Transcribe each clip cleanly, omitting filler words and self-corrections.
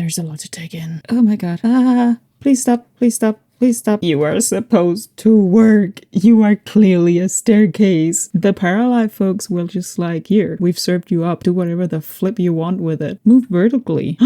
there's a lot to take in. Oh my god. Ah, please stop, please stop. Please stop. You are supposed to work. You are clearly a staircase. The Paralive folks will just like, here, we've served you up. Do whatever the flip you want with it. Move vertically.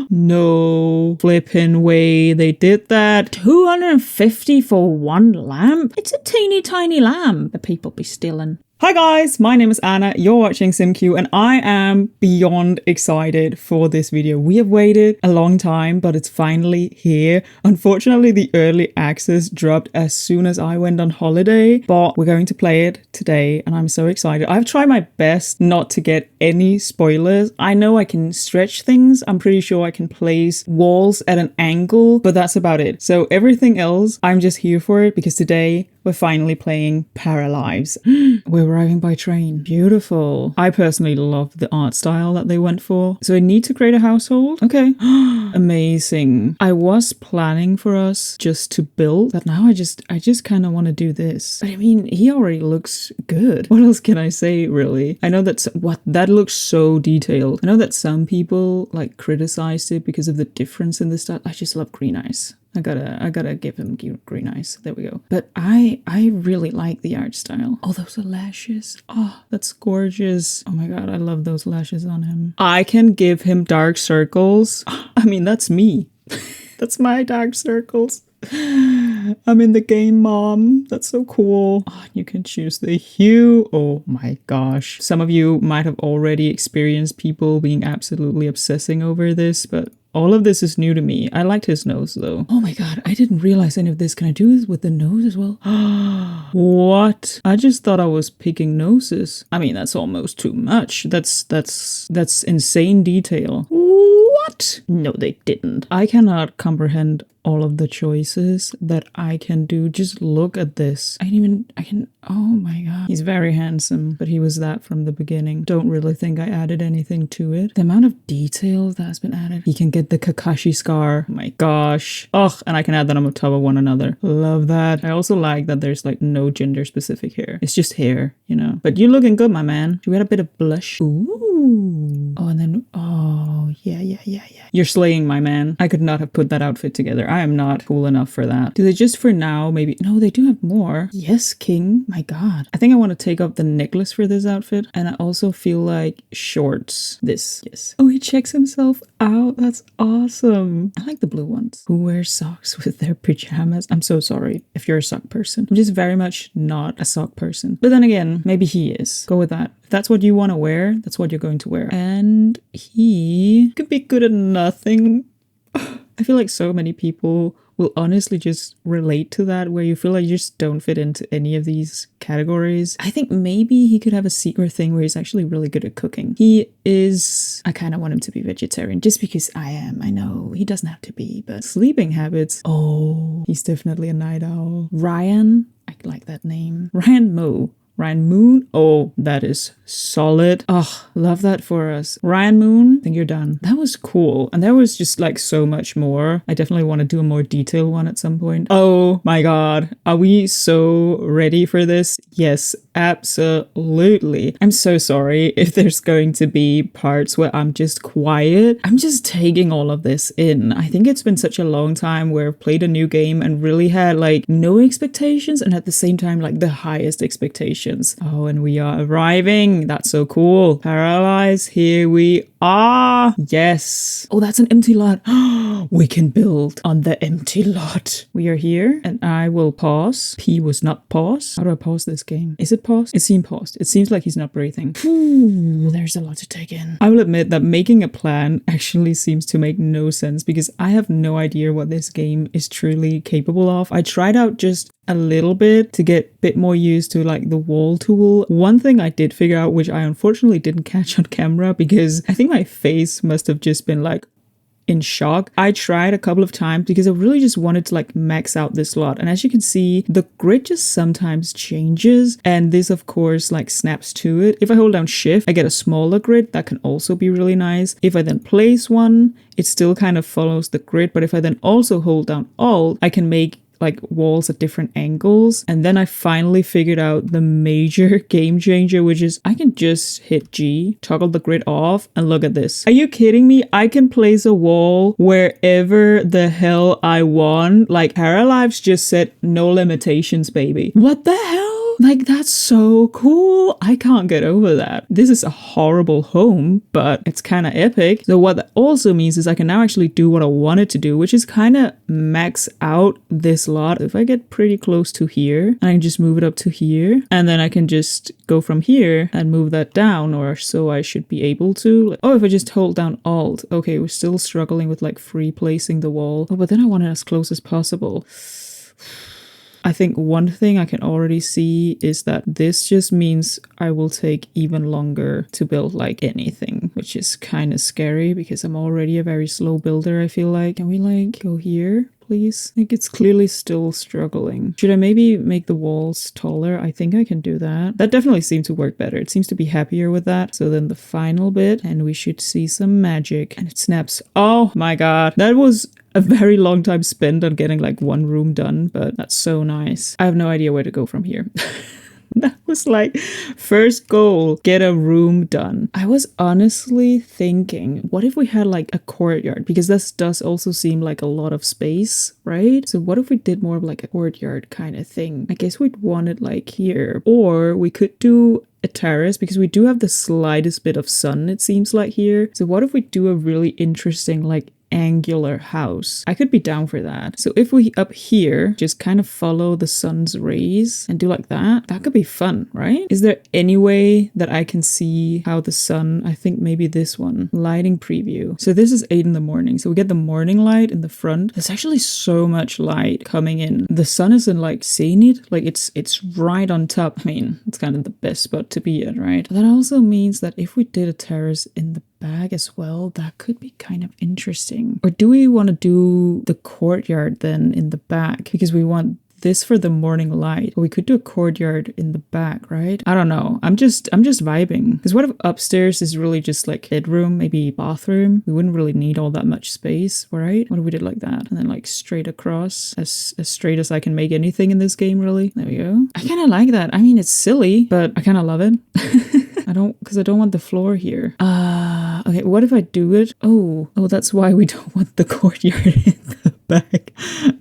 No flipping way they did that. 250 for one lamp? It's a teeny tiny lamp. The people be stealing. Hi guys, my name is Anna, you're watching SimQ, and I am beyond excited for this video. We have waited a long time, but it's finally here. Unfortunately, the early access dropped as soon as I went on holiday, but we're going to play it today, and I'm so excited. I've tried my best not to get any spoilers. I know I can stretch things. I'm pretty sure I can place walls at an angle, but that's about it. So everything else, I'm just here for it because today we're finally playing Paralives. We're arriving by train. Beautiful. I personally love the art style that they went for. So I need to create a household? Okay. Amazing. I was planning for us just to build, but now I just kind of want to do this. But I mean, he already looks good. What else can I say, really? I know that looks so detailed. I know that some people like criticized it because of the difference in the style. I just love green eyes. I gotta give him green eyes. There we go. But I really like the art style. Oh, those are lashes. Oh, that's gorgeous. Oh my god, I love those lashes on him. I can give him dark circles. I mean, that's me. That's my dark circles. I'm in the game, mom. That's so cool. Oh, you can choose the hue. Oh my gosh. Some of you might have already experienced people being absolutely obsessing over this, but all of this is new to me. I liked his nose though. Oh my god, I didn't realize any of this. Can I do this with the nose as well? What? I just thought I was picking noses. I mean, that's almost too much. That's insane detail. What? No, they didn't. I cannot comprehend all of the choices that I can do. Just look at this. Oh my god. He's very handsome, but he was that from the beginning. Don't really think I added anything to it. The amount of detail that has been added. He can get the Kakashi scar. Oh my gosh. Ugh, and I can add that on top of one another. Love that. I also like that there's like no gender specific hair. It's just hair, you know. But you're looking good, my man. Do we add a bit of blush? Ooh. Oh, and then, oh, yeah. You're slaying, my man. I could not have put that outfit together. I am not cool enough for that. Do they just for now maybe? No, they do have more. Yes, king. My god. I think I want to take off the necklace for this outfit. And I also feel like shorts. This. Yes. Oh, he checks himself out. That's awesome. I like the blue ones. Who wears socks with their pajamas? I'm so sorry if you're a sock person. I'm just very much not a sock person. But then again, maybe he is. Go with that. If that's what you want to wear, that's what you're going to wear. And he could be good at nothing. I feel like so many people will honestly just relate to that, where you feel like you just don't fit into any of these categories. I think maybe he could have a secret thing where he's actually really good at cooking. He is, I kind of want him to be vegetarian just because I am. I know he doesn't have to be, but sleeping habits. Oh, he's definitely a night owl. Ryan, I like that name. Ryan Moon. Oh, that is solid. Oh, love that for us. Ryan Moon, I think you're done. That was cool. And there was just like so much more. I definitely want to do a more detailed one at some point. Oh my god. Are we so ready for this? Yes, absolutely. I'm so sorry if there's going to be parts where I'm just quiet. I'm just taking all of this in. I think it's been such a long time where I've played a new game and really had like no expectations and at the same time like the highest expectations. Oh, and we are arriving. That's so cool. Paralives, here we are. Yes. Oh, that's an empty lot. We can build on the empty lot. We are here and I will pause. P was not pause. How do I pause this game? Is it paused? It seemed paused. It seems like he's not breathing. Ooh, there's a lot to take in. I will admit that making a plan actually seems to make no sense because I have no idea what this game is truly capable of. I tried out just a little bit to get a bit more used to like the wall tool. One thing I did figure out, which I unfortunately didn't catch on camera because I think my face must have just been like in shock. I tried a couple of times because I really just wanted to like max out this lot. And as you can see, the grid just sometimes changes. And this of course like snaps to it. If I hold down shift, I get a smaller grid. That can also be really nice. If I then place one, it still kind of follows the grid. But if I then also hold down alt, I can make like walls at different angles. And then I finally figured out the major game changer, which is I can just hit G, toggle the grid off, and look at this. Are you kidding me? I can place a wall wherever the hell I want. Like Paralives just said, no limitations, baby. What the hell? Like, that's so cool. I can't get over that. This is a horrible home, but it's kind of epic. So what that also means is I can now actually do what I wanted to do, which is kind of max out this lot. If I get pretty close to here, I can just move it up to here, and then I can just go from here and move that down, or so I should be able to. Oh, if I just hold down Alt. Okay, we're still struggling with like free placing the wall. Oh, but then I want it as close as possible. I think one thing I can already see is that this just means I will take even longer to build like anything, which is kind of scary because I'm already a very slow builder, I feel like. Can we like go here? Please. I think it's clearly still struggling. Should I maybe make the walls taller? I think I can do that. That definitely seemed to work better. It seems to be happier with that. So then the final bit, and we should see some magic. And it snaps. Oh my god. That was a very long time spent on getting like one room done, but that's so nice. I have no idea where to go from here. That was like first goal, get a room done. I was honestly thinking, what if we had like a courtyard? Because this does also seem like a lot of space, right? So what if we did more of like a courtyard kind of thing? I guess we'd want it like here. Or we could do a terrace because we do have the slightest bit of sun, it seems like here. So what if we do a really interesting like angular house? I could be down for that. So if we up here just kind of follow the sun's rays and do like that, that could be fun, right? Is there any way that I can see how the sun, I think maybe this one, lighting preview. So this is 8 in the morning. So we get the morning light in the front. There's actually so much light coming in. The sun isn't like seeing it, like it's right on top. I mean, it's kind of the best spot to be at, right? But that also means that if we did a terrace in the back as well, that could be kind of interesting. Or do we want to do the courtyard then in the back because we want this for the morning light? Or we could do a courtyard in the back, right? I don't know. I'm just vibing. Because what if upstairs is really just like bedroom, maybe bathroom? We wouldn't really need all that much space, right? What if we did like that? And then like straight across, as straight as I can make anything in this game, really. There we go. I kind of like that. I mean, it's silly, but I kind of love it. Because I don't want the floor here. Okay, what if I do it? Oh, that's why we don't want the courtyard in the back.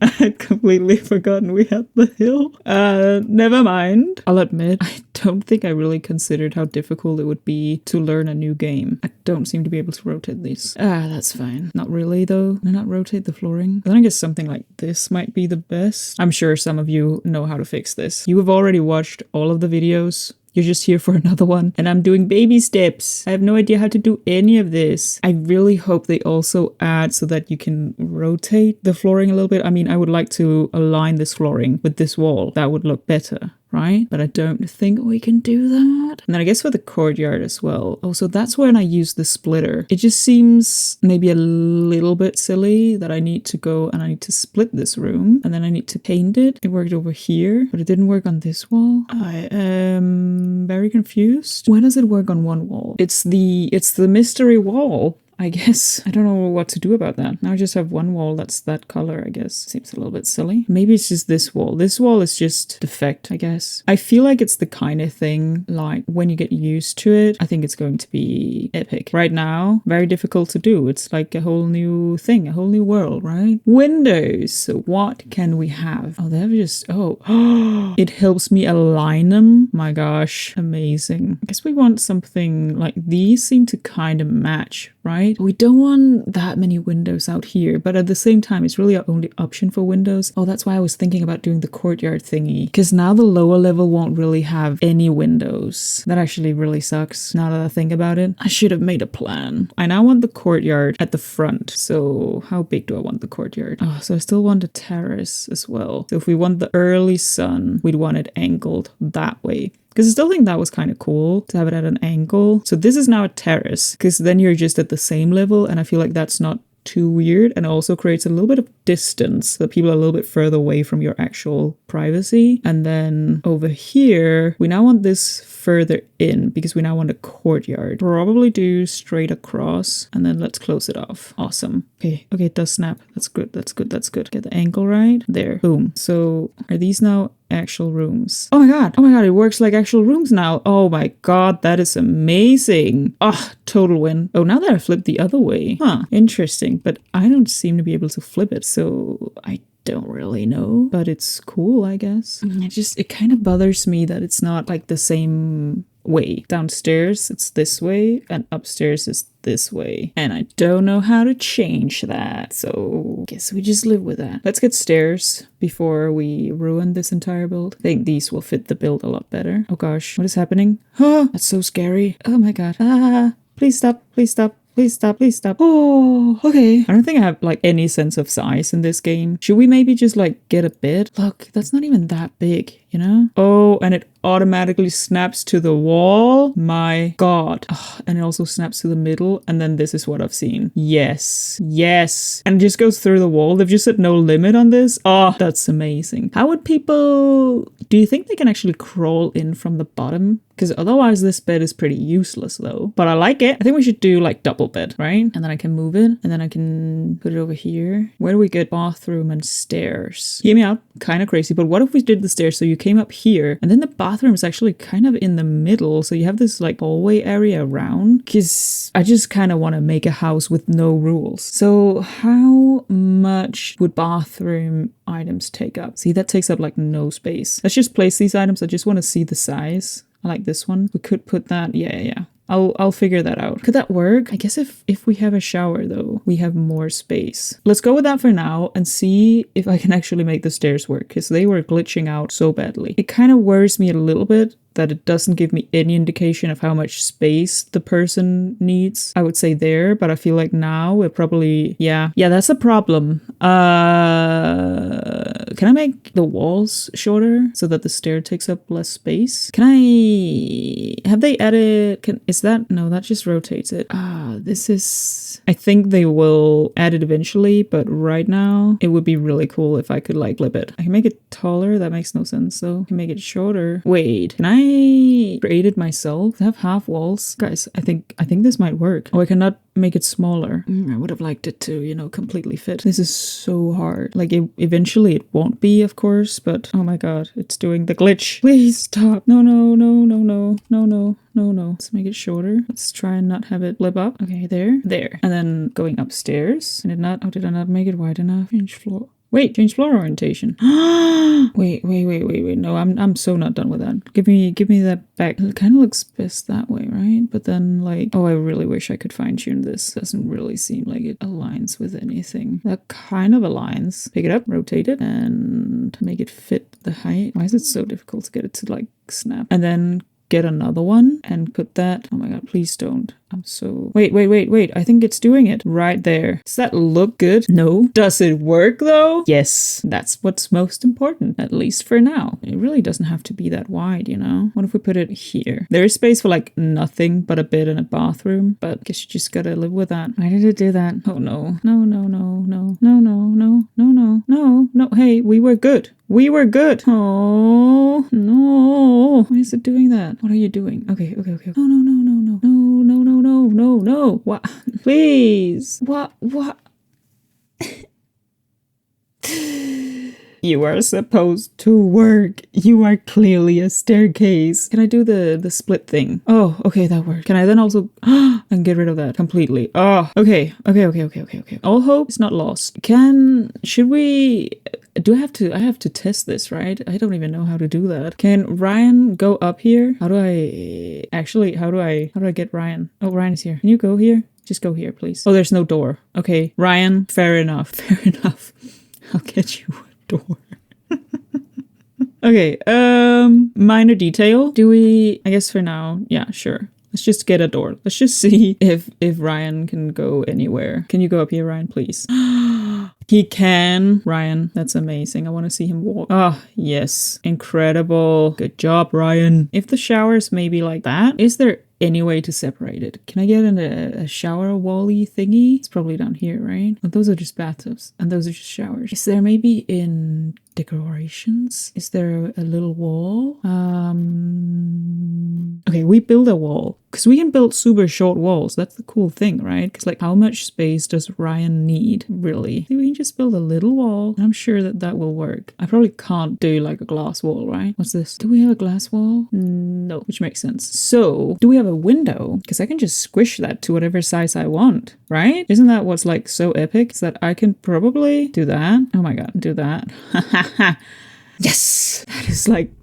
I had completely forgotten we had the hill. Never mind. I'll admit, I don't think I really considered how difficult it would be to learn a new game. I don't seem to be able to rotate these. That's fine. Not really though. Can I not rotate the flooring? Then I guess something like this might be the best. I'm sure some of you know how to fix this. You have already watched all of the videos. You're just here for another one. And I'm doing baby steps. I have no idea how to do any of this. I really hope they also add so that you can rotate the flooring a little bit. I mean, I would like to align this flooring with this wall. That would look better, right? But I don't think we can do that. And then I guess for the courtyard as well. Oh, so that's when I use the splitter. It just seems maybe a little bit silly that I need to go and I need to split this room and then I need to paint it. It worked over here, but it didn't work on this wall. I am very confused. When does it work on one wall? It's the mystery wall. I guess. I don't know what to do about that. Now I just have one wall that's that color, I guess. Seems a little bit silly. Maybe it's just this wall. This wall is just defect, I guess. I feel like it's the kind of thing, like, when you get used to it, I think it's going to be epic. Right now, very difficult to do. It's like a whole new thing, a whole new world, right? Windows. So what can we have? Oh, they're just, it helps me align them. My gosh, amazing. I guess we want something like these seem to kind of match, right? We don't want that many windows out here, but at the same time, it's really our only option for windows. Oh, that's why I was thinking about doing the courtyard thingy, because now the lower level won't really have any windows. That actually really sucks, now that I think about it. I should have made a plan. I now want the courtyard at the front. So how big do I want the courtyard? Oh, so I still want a terrace as well. So if we want the early sun, we'd want it angled that way. Because I still think that was kind of cool to have it at an angle. So this is now a terrace, because then you're just at the same level, and I feel like that's not too weird, and also creates a little bit of distance so that people are a little bit further away from your actual privacy. And then over here, we now want this further in because we now want a courtyard. Probably do straight across, and then let's close it off. Awesome. Okay, it does snap. That's good. Get the angle right. There. Boom. So are these now actual rooms? Oh my god, it works like actual rooms now. Oh my god, that is amazing. Total win. Oh, now that I flipped the other way. Interesting, but I don't seem to be able to flip it, so I don't really know, but it's cool, I guess. It kind of bothers me that it's not like the same way. Downstairs it's this way and upstairs is this way, and I don't know how to change that, so guess we just live with that. Let's get stairs before we ruin this entire build. I think these will fit the build a lot better. Oh gosh, what is happening? That's so scary. Oh my god. Please stop. Oh, okay. I don't think I have like any sense of size in this game. Should we maybe just like get a bit? Look, that's not even that big, you know? Oh, and it automatically snaps to the wall. My god. And it also snaps to the middle, and then this is what I've seen. Yes. And it just goes through the wall. They've just said no limit on this. That's amazing. How would people... Do you think they can actually crawl in from the bottom? Because otherwise this bed is pretty useless though. But I like it. I think we should do like double bed, right? And then I can move it, and then I can put it over here. Where do we get bathroom and stairs? Hear me out. Kind of crazy, but what if we did the stairs so you came up here, and then the bathroom is actually kind of in the middle, so you have this like hallway area around? Because I just kind of want to make a house with no rules. So how much would bathroom items take up? See, that takes up like no space. Let's just place these items. I just want to see the size. I like this one. We could put that. Yeah. I'll figure that out. Could that work? I guess if we have a shower though, we have more space. Let's go with that for now and see if I can actually make the stairs work, because they were glitching out so badly. It kind of worries me a little bit that it doesn't give me any indication of how much space the person needs. I would say there, but I feel like now it probably, yeah, that's a problem. Can I make the walls shorter so that the stair takes up less space? Have they added, is that, no, that just rotates it. This is, I think they will add it eventually, but right now it would be really cool if I could like flip it. I can make it taller, that makes no sense. So I can make it shorter. Wait, can I create it myself? I have half walls. Guys, I think this might work. Oh, I cannot make it smaller. I would have liked it to, you know, completely fit. This is so hard. Like eventually it won't be, of course, but oh my god, it's doing the glitch. Please stop. No. Let's make it shorter. Let's try and not have it flip up. Okay, there. And then going upstairs. Did I not make it wide enough? Change floor. Wait, change floor orientation. Wait. No, I'm so not done with that. Give me that back. It kind of looks best that way, right? But then like, oh, I really wish I could fine tune this. Doesn't really seem like it aligns with anything. That kind of aligns. Pick it up, rotate it, and make it fit the height. Why is it so difficult to get it to like snap? And then get another one and put that. Oh my god, please don't. I'm so... Wait. I think it's doing it right there. Does that look good? No. Does it work though? Yes. That's what's most important, at least for now. It really doesn't have to be that wide, you know? What if we put it here? There is space for like nothing but a bed and a bathroom, but I guess you just gotta live with that. Why did it do that? Oh no. No. Hey, we were good. Oh no. Why is it doing that? What are you doing? Okay. No. What? Please. What? You are supposed to work. You are clearly a staircase. Can I do the split thing? Oh, okay, that worked. Can I then also and get rid of that completely? Oh, okay. All hope is not lost. Should we... I have to test this, right? I don't even know how to do that. Can Ryan go up here? How do I get Ryan? Oh, Ryan is here. Can you go here? Just go here, please. Oh, there's no door. Okay, Ryan, fair enough. I'll get you a door. Okay, minor detail. I guess for now, yeah, sure. Let's just get a door. Let's just see if Ryan can go anywhere. Can you go up here, Ryan, please? He can. Ryan, that's amazing. I want to see him walk. Oh, yes. Incredible. Good job, Ryan. If the shower's maybe like that, is there any way to separate it. Can I get in a shower wall-y thingy? It's probably down here, right? But those are just bathtubs and those are just showers. Is there maybe in decorations? Is there a little wall? Okay, we build a wall because we can build super short walls. That's the cool thing, right? Because like, how much space does Ryan need, really? We can just build a little wall. I'm sure that that will work. I probably can't do like a glass wall, right? What's this? Do we have a glass wall? No, which makes sense. So, do we have a window? Because I can just squish that to whatever size I want, right? Isn't that what's like so epic? Is that I can probably do that. Oh my god, do that. Yes,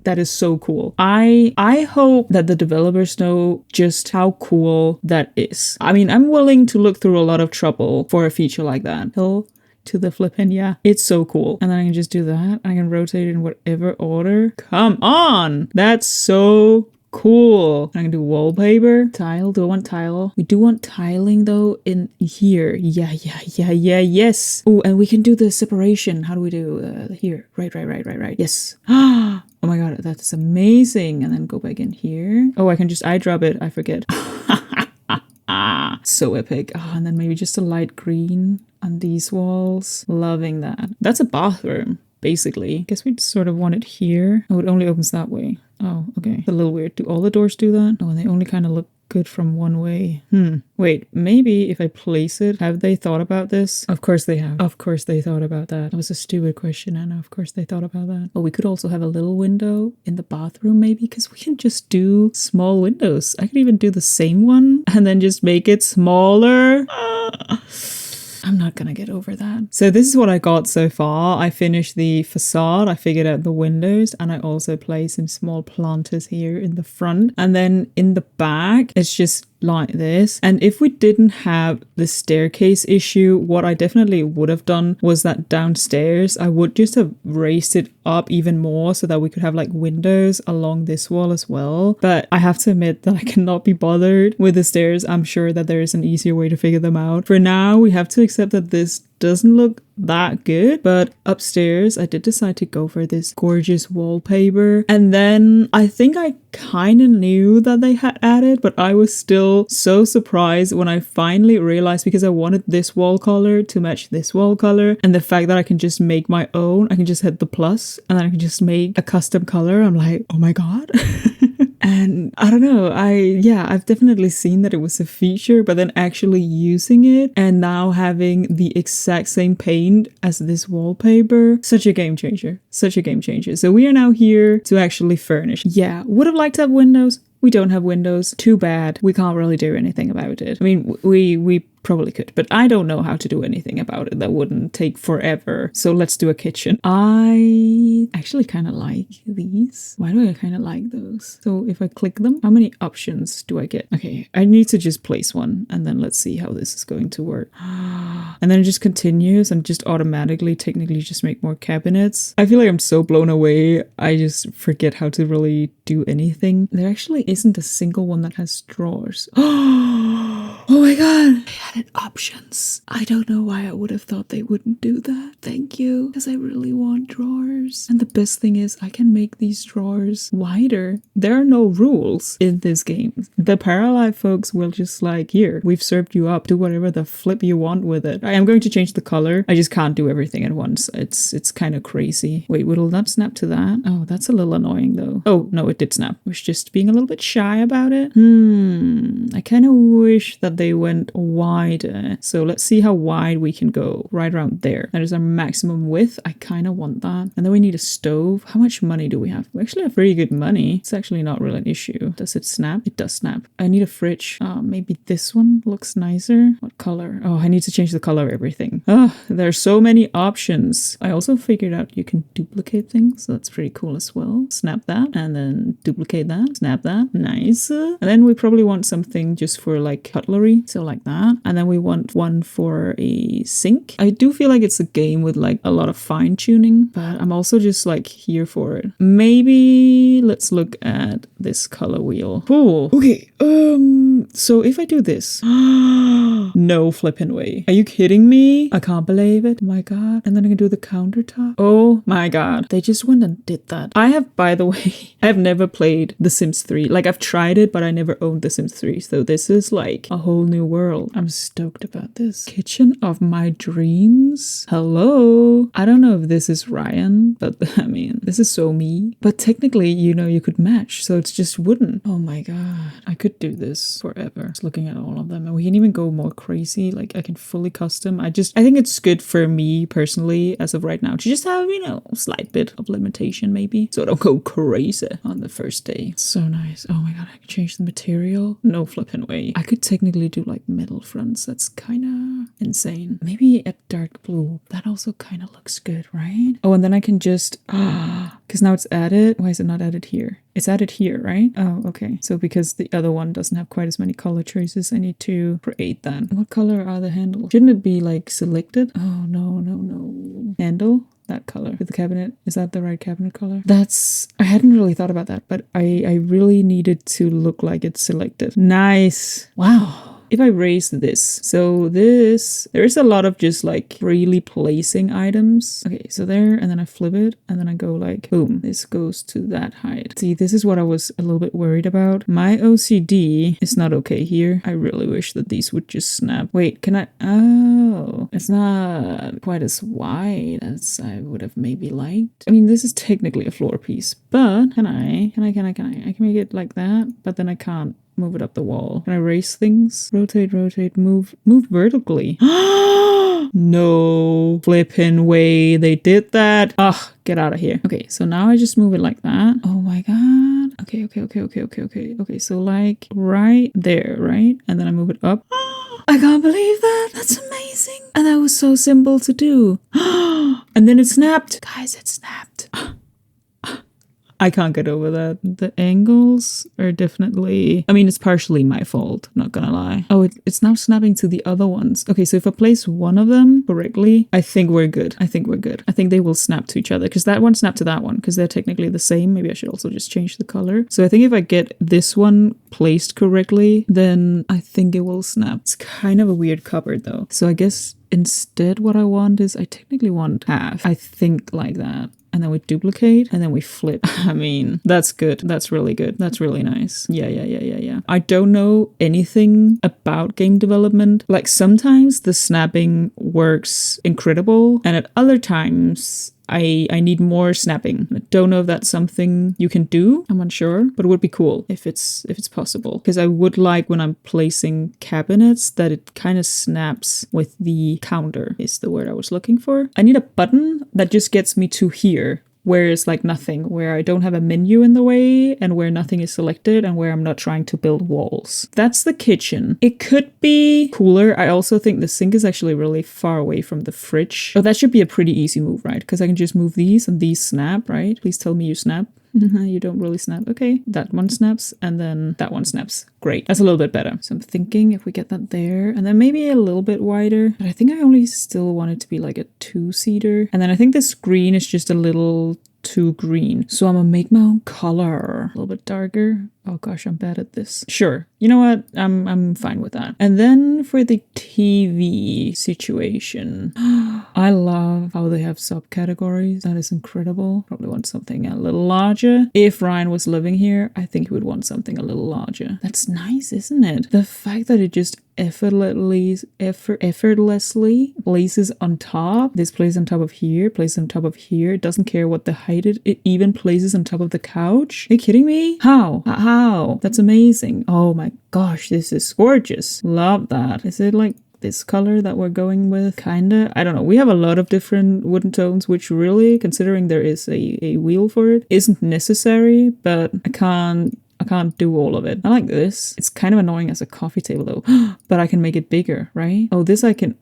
that is so cool. I hope that the developers know just how cool that is. I mean, I'm willing to look through a lot of trouble for a feature like that. Hill to the flippin', yeah, it's so cool. And then I can just do that. I can rotate it in whatever order. Come on, that's so cool. I can do wallpaper. Tile. Do I want tile? We do want tiling though in here. Yeah, yes. Oh, and we can do the separation. How do we do here? Right. Yes. Oh my god, that's amazing. And then go back in here. Oh, I can just eye drop it. I forget. So epic. Oh, and then maybe just a light green on these walls. Loving that. That's a bathroom, basically. Guess we sort of want it here. Oh, it only opens that way. Oh, okay. It's a little weird. Do all the doors do that? Oh, and they only kind of look good from one way. Wait, maybe if I place it, have they thought about this? Of course they have. Of course they thought about that. That was a stupid question, Anna. Of course they thought about that. Oh, we could also have a little window in the bathroom maybe, because we can just do small windows. I could even do the same one and then just make it smaller. I'm not gonna get over that. So this is what I got so far. I finished the facade, I figured out the windows, and I also placed some small planters here in the front. And then in the back, it's just like this. And if we didn't have the staircase issue, what I definitely would have done was that downstairs, I would just have raised it up even more so that we could have like windows along this wall as well. But I have to admit that I cannot be bothered with the stairs. I'm sure that there is an easier way to figure them out. For now, we have to accept that this doesn't look that good, but upstairs I did decide to go for this gorgeous wallpaper. And then I think I kind of knew that they had added, but I was still so surprised when I finally realized, because I wanted this wall color to match this wall color, and the fact that I can just make my own. I can just hit the plus and then I can just make a custom color. I'm like, oh my god. And I don't know, I've definitely seen that it was a feature, but then actually using it and now having the exact same paint as this wallpaper, such a game changer. So we are now here to actually furnish. Yeah, would have liked to have windows. We don't have windows. Too bad. We can't really do anything about it. I mean, we probably could, but I don't know how to do anything about it. That wouldn't take forever. So let's do a kitchen. I actually kind of like these. Why do I kind of like those? So if I click them, how many options do I get? Okay, I need to just place one and then let's see how this is going to work. And then it just continues and just automatically, technically just make more cabinets. I feel like I'm so blown away. I just forget how to really do anything. There actually isn't a single one that has drawers. Oh my god. They added options. I don't know why I would have thought they wouldn't do that. Thank you. Because I really want drawers. And the best thing is I can make these drawers wider. There are no rules in this game. The Paralive folks will just like, here, we've served you up. Do whatever the flip you want with it. I am going to change the color. I just can't do everything at once. It's kind of crazy. Wait, will that snap to that? Oh, that's a little annoying though. Oh, no, it did snap. I was just being a little bit shy about it. I kind of wish that they went wider. So let's see how wide we can go. Right around there. That is our maximum width. I kind of want that. And then we need a stove. How much money do we have? We actually have very good money. It's actually not really an issue. Does it snap? It does snap. I need a fridge. Maybe this one looks nicer. What color? Oh, I need to change the color of everything. Oh, there are so many options. I also figured out you can duplicate things. So that's pretty cool as well. Snap that and then duplicate that. Snap that. Nice. And then we probably want something just for like cutlery. So like that. And then we want one for a sink. I do feel like it's a game with like a lot of fine tuning, but I'm also just like here for it. Maybe let's look at this color wheel. Cool. Okay. So if I do this, no flipping way. Are you kidding me? I can't believe it. Oh my god. And then I can do the countertop. Oh my god. They just went and did that. I have, by the way, I have never played The Sims 3. Like, I've tried it, but I never owned The Sims 3. So this is like a whole new world. I'm stoked about this. Kitchen of my dreams. Hello. I don't know if this is Ryan, but I mean, this is so me. But technically, you know, you could match. So it's just wooden. Oh my god. I could do this forever. Just looking at all of them. And we can even go more crazy. Like, I can fully custom. I think it's good for me personally as of right now to just have, you know, a slight bit of limitation maybe. So I don't go crazy on the first day. So nice. Oh my god, I can change the material. No flipping way. I could technically do like metal fronts. That's kind of insane. Maybe a dark blue. That also kind of looks good, right? Oh, and then I can just, because now it's added. Why is it not added here? It's added here, right? Oh, okay. So because the other one doesn't have quite as many color choices, I need to create that. What color are the handles? Shouldn't it be like selected? Oh, no. Handle? That color with the cabinet. Is that the right cabinet color? I hadn't really thought about that, but I really needed to look like it's selected. Nice. Wow. If I raise this, so this, there is a lot of just like freely placing items. Okay, so there, and then I flip it, and then I go like, boom, this goes to that height. See, this is what I was a little bit worried about. My OCD is not okay here. I really wish that these would just snap. Wait, can I? Oh, it's not quite as wide as I would have maybe liked. I mean, this is technically a floor piece, but can I? I can make it like that, but then I can't move it up the wall. Can I raise things? Rotate, move vertically. No flipping way they did that. Ugh, get out of here. Okay, so now I just move it like that. Oh my god. Okay. Okay, so like right there, right? And then I move it up. I can't believe that. That's amazing. And that was so simple to do. And then it snapped. Guys, it snapped. I can't get over that. The angles are definitely, I mean, it's partially my fault, not gonna lie. Oh, it's now snapping to the other ones. Okay, so if I place one of them correctly, I think we're good. I think they will snap to each other because that one snapped to that one because they're technically the same. Maybe I should also just change the color. So I think if I get this one placed correctly, then I think it will snap. It's kind of a weird cupboard though. So I guess instead what I want is I technically want half. I think like that. And then we duplicate and then we flip. I mean, that's good. That's really good. That's really nice. Yeah. I don't know anything about game development. Like sometimes the snapping works incredible and at other times I need more snapping. I don't know if that's something you can do. I'm unsure, but it would be cool if it's possible. Because I would like when I'm placing cabinets that it kind of snaps with the counter is the word I was looking for. I need a button that just gets me to here. Where it's like nothing, where I don't have a menu in the way and where nothing is selected and where I'm not trying to build walls. That's the kitchen. It could be cooler. I also think the sink is actually really far away from the fridge. Oh, that should be a pretty easy move, right? Because I can just move these and these snap, right? Please tell me you snap. You don't really snap. Okay, that one snaps and then that one snaps. Great. That's a little bit better. So I'm thinking if we get that there and then maybe a little bit wider, but I think I only still want it to be like a 2-seater. And then I think the screen is just a little too green. So I'm gonna make my own color. A little bit darker. Oh gosh, I'm bad at this. Sure. You know what? I'm fine with that. And then for the TV situation, I love how they have subcategories. That is incredible. Probably want something a little larger. If Ryan was living here, I think he would want something a little larger. That's nice, isn't it? The fact that it just effortlessly places on top. This plays on top of here, places on top of here. It doesn't care what the height it even places on top of the couch. Are you kidding me? How? That's amazing. Oh my gosh, this is gorgeous. Love that. Is it like this color that we're going with? Kinda. I don't know. We have a lot of different wooden tones, which really, considering there is a wheel for it, isn't necessary, but I can't do all of it. I like this. It's kind of annoying as a coffee table though, but I can make it bigger, right? Oh, this I can,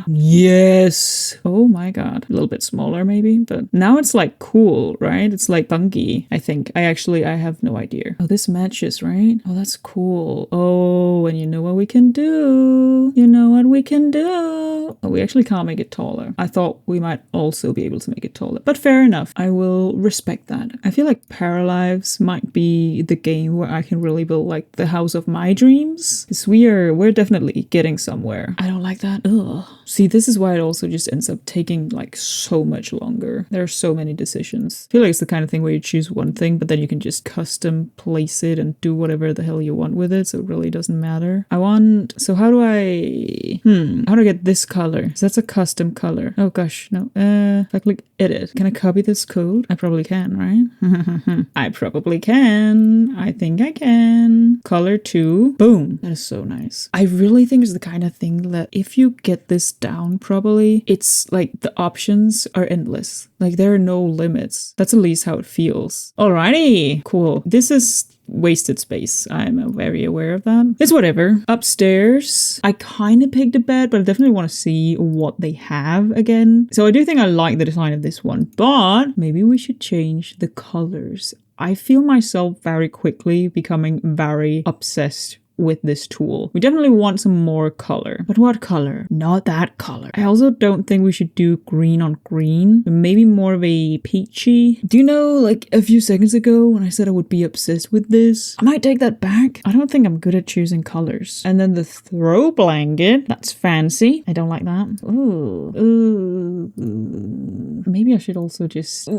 yes. Oh my God. A little bit smaller maybe, but now it's like cool, right? It's like funky, I think. I have no idea. Oh, this matches, right? Oh, that's cool. Oh, and you know what we can do? Oh, we actually can't make it taller. I thought we might also be able to make it taller, but fair enough. I will respect that. I feel like Paralives might be the game where I can really build like the house of my dreams. Because we're definitely getting somewhere. I don't like that. Ugh. See, this is why it also just ends up taking like so much longer. There are so many decisions. I feel like it's the kind of thing where you choose one thing, but then you can just custom place it and do whatever the hell you want with it. So it really doesn't matter. So how do I get this color? So that's a custom color. Oh gosh, no. If I click edit, can I copy this code? I probably can, right? I probably can. I think I can. Color 2. Boom. That is so nice. I really think it's the kind of thing that if you get this down properly, it's like the options are endless. Like there are no limits. That's at least how it feels. Alrighty. Cool. This is wasted space. I'm very aware of that. It's whatever. Upstairs, I kind of picked a bed, but I definitely want to see what they have again. So I do think I like the design of this one, but maybe we should change the colors. I feel myself very quickly becoming very obsessed with this tool. We definitely want some more color. But what color? Not that color. I also don't think we should do green on green. Maybe more of a peachy. Do you know, like a few seconds ago when I said I would be obsessed with this? I might take that back. I don't think I'm good at choosing colors. And then the throw blanket. That's fancy. I don't like that. Ooh. Maybe I should also just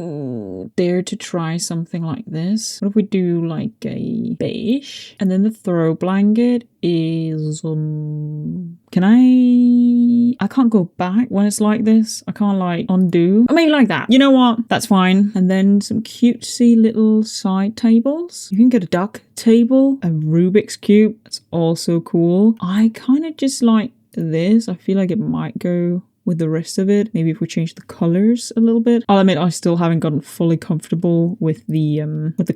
dare to try something like this. What if we do like a beige? And then the throw blanket is can I can't go back when it's like this. I can't like undo. I mean like that. You know what? That's fine. And then some cutesy little side tables. You can get a duck table, a Rubik's cube. That's also cool. I kind of just like this. I feel like it might go with the rest of it. Maybe if we change the colors a little bit. I'll admit I still haven't gotten fully comfortable with the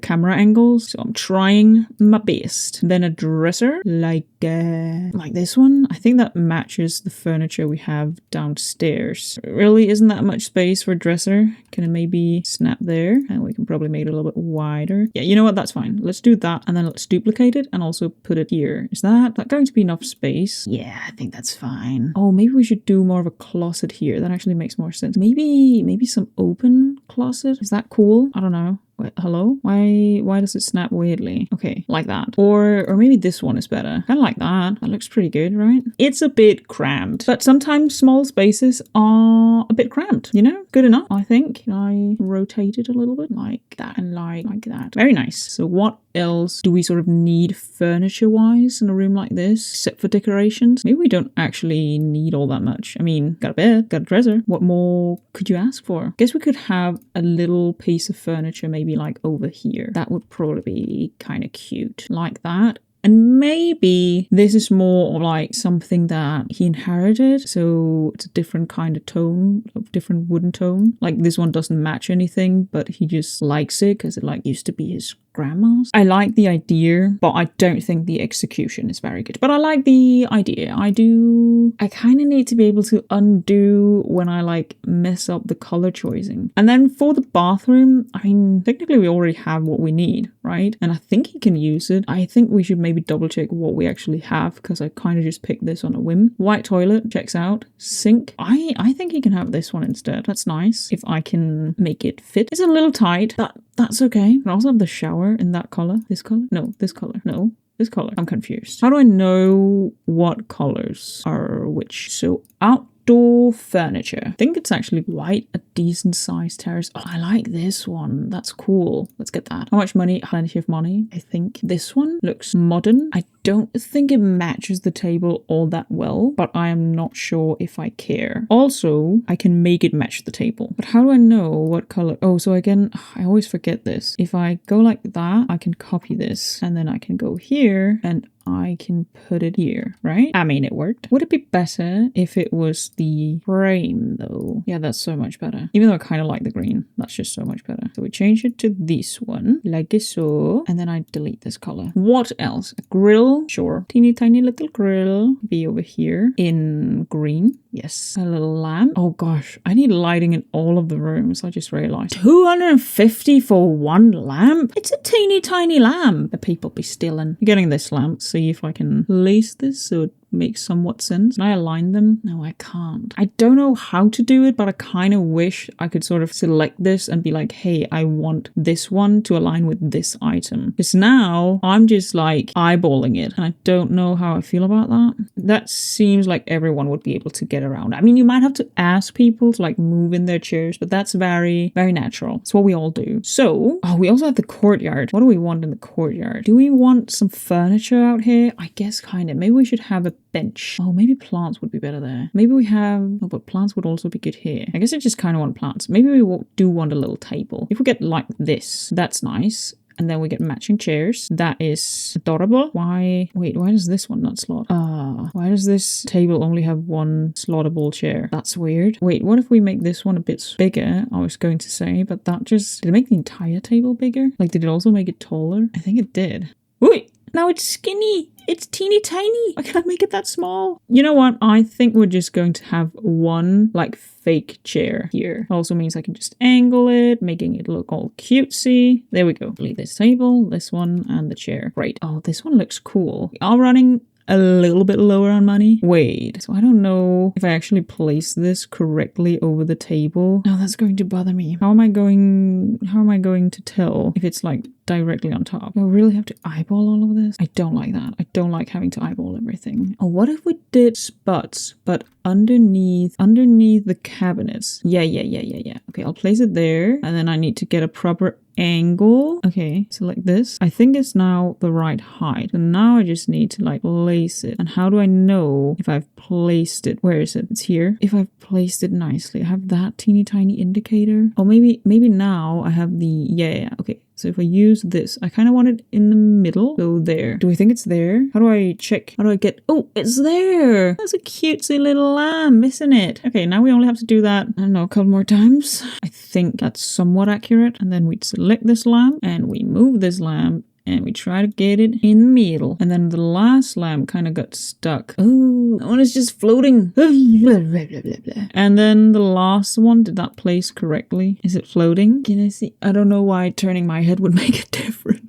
camera angles, so I'm trying my best. Then a dresser like this one. I think that matches the furniture we have downstairs. It really isn't that much space for a dresser. Can it maybe snap there? And we can probably make it a little bit wider. Yeah, you know what? That's fine. Let's do that, and then let's duplicate it and also put it here. Is that going to be enough space? Yeah, I think that's fine. Oh, maybe we should do more of a closet here. That actually makes more sense. Maybe some open closet. Is that cool? I don't know. Wait, hello? Why does it snap weirdly? Okay, like that. Or maybe this one is better. Kind of like that. That looks pretty good, right? It's a bit cramped, but sometimes small spaces are a bit cramped, you know? Good enough, I think. Can I rotate it a little bit? Like that and like that. Very nice. So what else do we sort of need furniture-wise in a room like this, except for decorations? Maybe we don't actually need all that much. I mean, got a bed, got a dresser. What more could you ask for? Guess we could have a little piece of furniture maybe like over here. That would probably be kind of cute. Like that. And maybe this is more like something that he inherited. So it's a different kind of tone, a different wooden tone. Like this one doesn't match anything, but he just likes it because it like used to be his grandma's. I like the idea, but I don't think the execution is very good. But I like the idea. I kind of need to be able to undo when I like mess up the color choosing. And then for the bathroom, I mean, technically we already have what we need, right? And I think he can use it. I think we should maybe double check what we actually have because I kind of just picked this on a whim. White toilet, checks out. Sink. I think he can have this one instead. That's nice. If I can make it fit. It's a little tight. That's okay. I also have the shower in that color. This color? No, this color. No, this color. I'm confused. How do I know what colors are which? So outdoor furniture. I think it's actually quite a decent sized terrace. Oh, I like this one. That's cool. Let's get that. How much money? Plenty of money. I think this one looks modern. I don't think it matches the table all that well, but I am not sure if I care. Also, I can make it match the table. But how do I know what color? Oh, so again, I always forget this. If I go like that, I can copy this and then I can go here and I can put it here, right? I mean, it worked. Would it be better if it was the frame though? Yeah, that's so much better. Even though I kind of like the green, that's just so much better. So we change it to this one, like so, and then I delete this color. What else? A grill? Sure. Teeny tiny little grill. Be over here in green. Yes. A little lamp. Oh gosh, I need lighting in all of the rooms. I just realized. 250 for one lamp? It's a teeny tiny lamp. The people be stealing. I'm getting this lamp. See if I can place this so it makes somewhat sense. Can I align them? No, I can't. I don't know how to do it, but I kind of wish I could sort of select this and be like, hey, I want this one to align with this item. Because now I'm just like eyeballing it and I don't know how I feel about that. That seems like everyone would be able to get around. I mean, you might have to ask people to like move in their chairs, but that's very, very natural. It's what we all do. So, we also have the courtyard. What do we want in the courtyard? Do we want some furniture out here? I guess kind of. Maybe we should have a bench. Oh, maybe plants would be better there. Maybe we have... Oh, but plants would also be good here. I guess I just kind of want plants. Maybe we do want a little table. If we get like this, that's nice. And then we get matching chairs. That is adorable. Why does this one not slot? Why does this table only have one slottable chair? That's weird. Wait, what if we make this one a bit bigger? I was going to say, but that just... Did it make the entire table bigger? Like, did it also make it taller? I think it did. Wait! Now it's skinny. It's teeny tiny. Why can't I make it that small? You know what? I think we're just going to have one like fake chair here. Also means I can just angle it, making it look all cutesy. There we go. Delete this table, this one, and the chair. Great. Oh, this one looks cool. We are running a little bit lower on money. Wait, so I don't know if I actually place this correctly over the table. No, that's going to bother me. How am I going to tell if it's like directly on top? Do I really have to eyeball all of this? I don't like that. I don't like having to eyeball everything. Oh, what if we did spots, but underneath the cabinets? Yeah. Okay, I'll place it there, and then I need to get a proper angle. Okay, so like this. I think it's now the right height. So now I just need to like place it. And how do I know if I've placed it? Where is it? It's here. If I've placed it nicely, I have that teeny tiny indicator. Oh, maybe now I have the, yeah. Okay. So if I use this, I kind of want it in the middle. So there. Do we think it's there? How do I check? How do I get... Oh, it's there. That's a cutesy little lamb, isn't it? Okay, now we only have to do that, I don't know, a couple more times. I think that's somewhat accurate. And then we'd select this lamp and we move this lamp. And we try to get it in the middle. And then the last lamp kind of got stuck. Oh, that one is just floating. And then the last one, did that place correctly? Is it floating? Can I see? I don't know why turning my head would make a difference.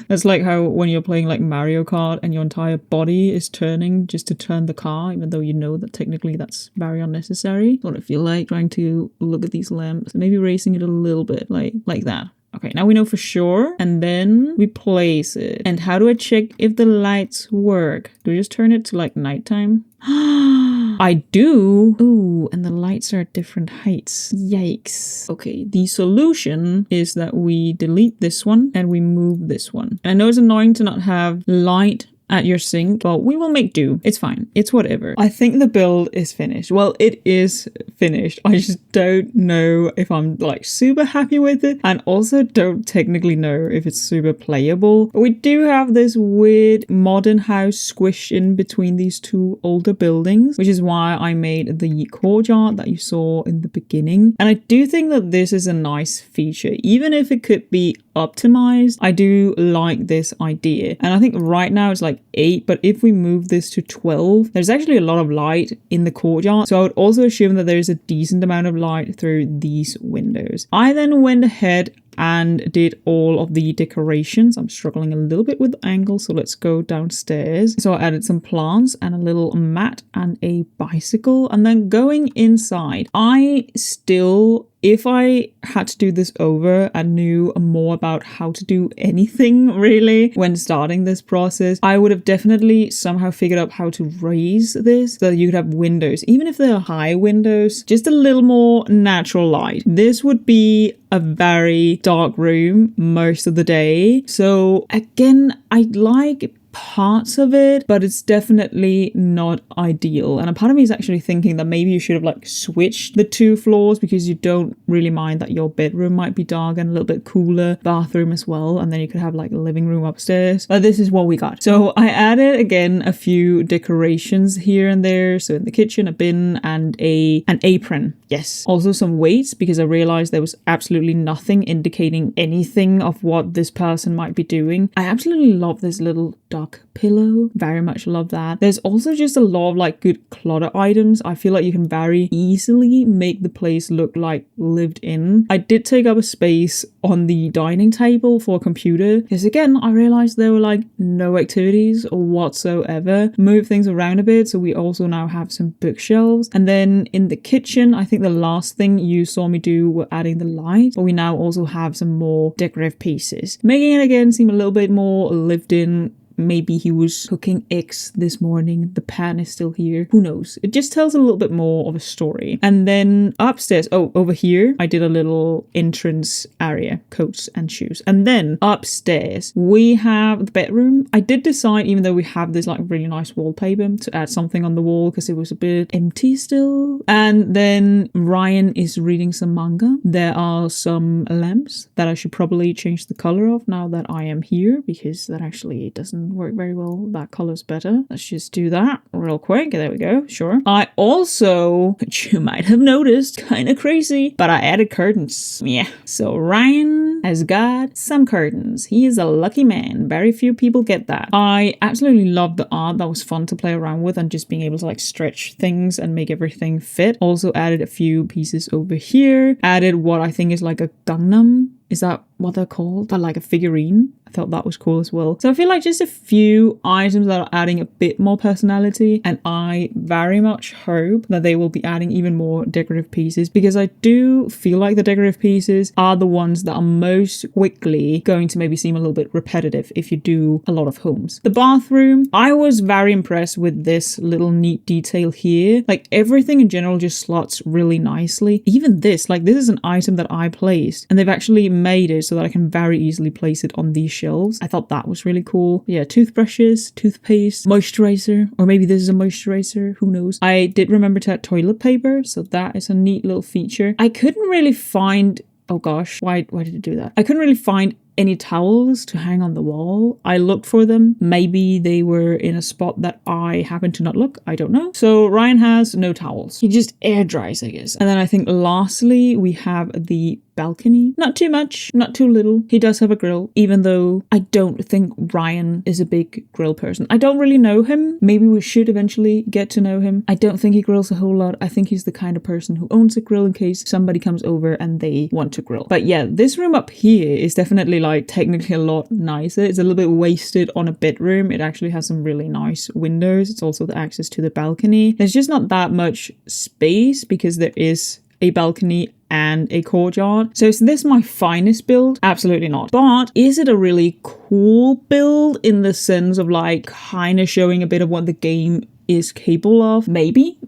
That's like how when you're playing like Mario Kart and your entire body is turning just to turn the car, even though you know that technically that's very unnecessary. What I feel like trying to look at these lamps, maybe raising it a little bit like that. Okay, now we know for sure. And then we place it. And how do I check if the lights work? Do I just turn it to like nighttime? I do. Ooh, and the lights are at different heights. Yikes. Okay, the solution is that we delete this one and we move this one. And I know it's annoying to not have light at your sink, but we will make do. It's fine. It's whatever. I think the build is finished. Well, it is finished. I just don't know if I'm like super happy with it, and also don't technically know if it's super playable. But we do have this weird modern house squished in between these two older buildings, which is why I made the courtyard that you saw in the beginning. And I do think that this is a nice feature, even if it could be optimized. I do like this idea, and I think right now it's like 8, but if we move this to 12, there's actually a lot of light in the courtyard, so I would also assume that there's a decent amount of light through these windows. I then went ahead and did all of the decorations. I'm struggling a little bit with the angle, so let's go downstairs. So I added some plants and a little mat and a bicycle. And then going inside, I still, if I had to do this over and knew more about how to do anything really when starting this process, I would have definitely somehow figured out how to raise this so that you could have windows, even if they're high windows, just a little more natural light. This would be a very dark room most of the day. So again, I like parts of it, but it's definitely not ideal. And a part of me is actually thinking that maybe you should have like switched the 2 floors, because you don't really mind that your bedroom might be dark and a little bit cooler, bathroom as well, and then you could have like a living room upstairs. But this is what we got. So I added again a few decorations here and there. So in the kitchen, a bin and an apron. Yes. Also some weights, because I realized there was absolutely nothing indicating anything of what this person might be doing. I absolutely love this little dog duck pillow. Very much love that. There's also just a lot of like good clutter items. I feel like you can very easily make the place look like lived in. I did take up a space on the dining table for a computer because again, I realized there were like no activities whatsoever. Move things around a bit, so we also now have some bookshelves. And then in the kitchen, I think the last thing you saw me do were adding the light, but we now also have some more decorative pieces, making it again seem a little bit more lived in. Maybe he was cooking eggs this morning. The pan is still here. Who knows? It just tells a little bit more of a story. And then upstairs, over here, I did a little entrance area, coats and shoes. And then upstairs, we have the bedroom. I did decide, even though we have this like really nice wallpaper, to add something on the wall because it was a bit empty still. And then Ryan is reading some manga. There are some lamps that I should probably change the color of now that I am here, because that actually doesn't work very well. That color's better. Let's just do that real quick. There we go. Sure. I also, which you might have noticed, kind of crazy, but I added curtains. Yeah. So Ryan has got some curtains. He is a lucky man. Very few people get that. I absolutely love the art. That was fun to play around with, and just being able to like stretch things and make everything fit. Also added a few pieces over here. Added what I think is like a Gangnam. Is that what they're called? But like a figurine. I thought that was cool as well. So I feel like just a few items that are adding a bit more personality, and I very much hope that they will be adding even more decorative pieces, because I do feel like the decorative pieces are the ones that are most quickly going to maybe seem a little bit repetitive if you do a lot of homes. The bathroom, I was very impressed with this little neat detail here. Like everything in general just slots really nicely. Even this, like this is an item that I placed, and they've actually made it so that I can very easily place it on these shelves. I thought that was really cool. Yeah, toothbrushes, toothpaste, moisturizer, or maybe this is a moisturizer, who knows. I did remember to add toilet paper, so that is a neat little feature. I couldn't really find, oh gosh, why did it do that? I couldn't really find any towels to hang on the wall. I looked for them. Maybe they were in a spot that I happened to not look. I don't know. So Ryan has no towels. He just air dries, I guess. And then I think lastly, we have the balcony. Not too much, not too little. He does have a grill, even though I don't think Ryan is a big grill person. I don't really know him. Maybe we should eventually get to know him. I don't think he grills a whole lot. I think he's the kind of person who owns a grill in case somebody comes over and they want to grill. But yeah, this room up here is definitely like technically a lot nicer. It's a little bit wasted on a bedroom. It actually has some really nice windows. It's also the access to the balcony. There's just not that much space because there is a balcony and a courtyard. So is this my finest build? Absolutely not. But is it a really cool build in the sense of like kind of showing a bit of what the game is capable of? Maybe.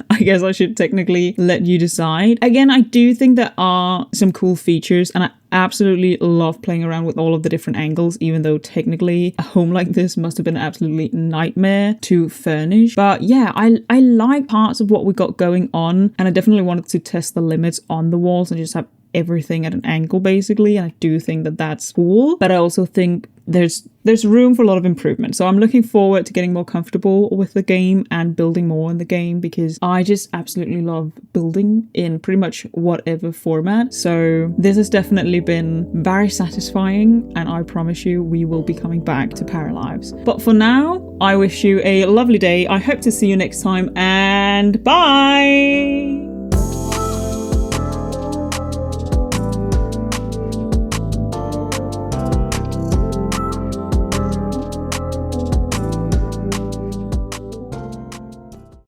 I guess I should technically let you decide. Again, I do think there are some cool features, and I absolutely love playing around with all of the different angles, even though technically a home like this must have been an absolutely nightmare to furnish. But yeah, I like parts of what we got going on, and I definitely wanted to test the limits on the walls and just have everything at an angle basically, and I do think that that's cool. But I also think there's room for a lot of improvement. So I'm looking forward to getting more comfortable with the game and building more in the game, because I just absolutely love building in pretty much whatever format. So this has definitely been very satisfying, and I promise you we will be coming back to Paralives. But for now, I wish you a lovely day. I hope to see you next time, and bye!